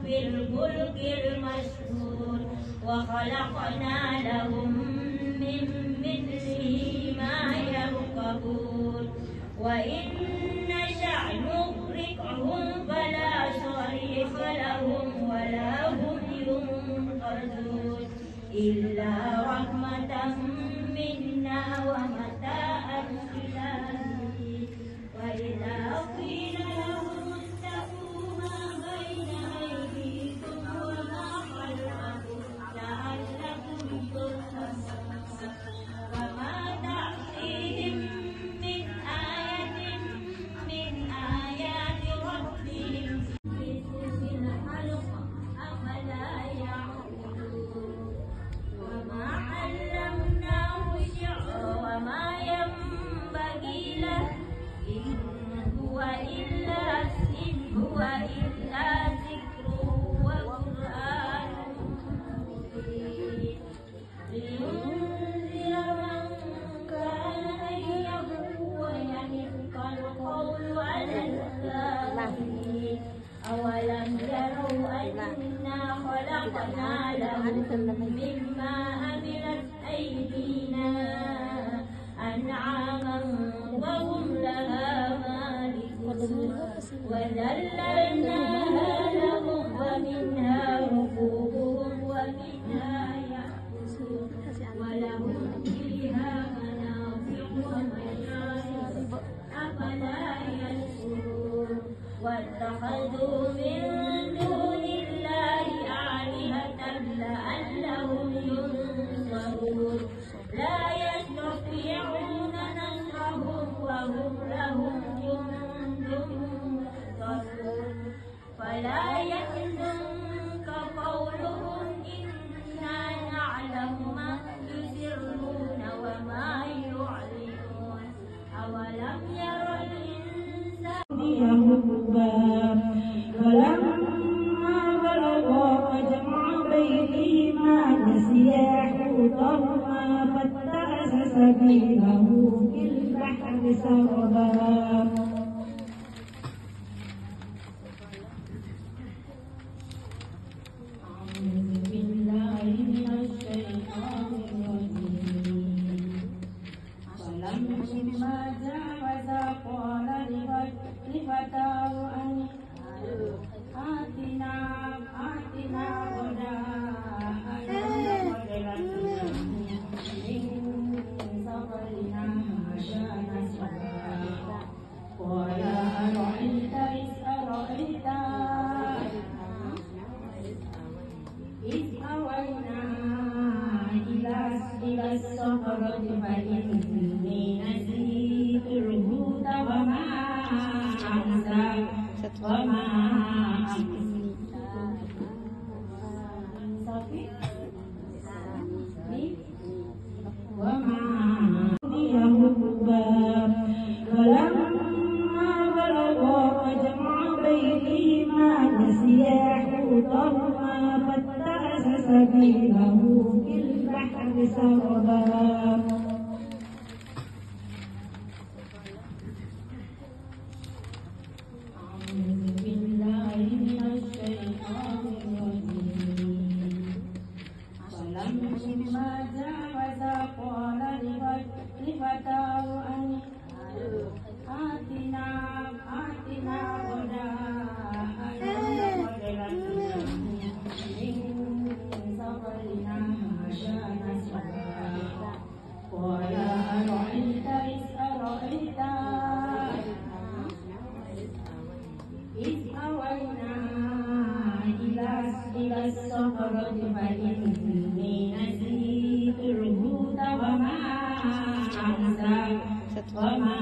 في الفلك المشحون وخلقنا لهم من مثله ما يركبون وإن نشأ نغرقهم فلا صريخ لهم ولا هم ينقذون إلا رحمة منا ومتاعا إلى حين وإذا قيل لهم اتقوا ما بين أيديكم وما خلفكم لعلكم ترحمون وما تأتيهم من آية من آيات ربهم في الحلق أفلا يعقلون وما علمناه الشعر وما ينبغي له إن هو إلا ذكر وقرآن مبين لينذر من كان حيا ويحق القول على الكافرين أولم يروا أنا خلقنا لهم مما عملت أيدينا أنعاما وهم لها مالكون وذللناها لهم ومنها ركوبهم ومنها يأكلون ولهم فيها منافع ومشارب أفلا يشكرون واتخذوا من دون الله آلهة لعلهم ينصرون لا يستطيعون نصرهم وهم لهم جند محضرون فلا يحزنك قولهم إنا نعلم ما يسرون وما يعلنون أولم ير الإنسان فلما بلغا مجمع بينهما نسيا حوتهما فاتخذ سبيله في البحر سربا أعوذ بالله من الشيطان الرجيم فلما جاوزا قال لفتاه آتنا غداءنا لقد لقينا من سفرنا هذا نصبا قال أرأيت إذ أوينا إلى الصخرة فإني نسيت الحوت وما فلما بلغا مجمع بينهما نسيا حوتهما فاتخذ سبيله في البحر سربا فلما جاوزا قال لفتاه آتنا غداءنا لقد لقينا من سفرنا هذا نصبا قال أرأيت إذ أوينا إلى الصخرة فإني نسيت الحوت وما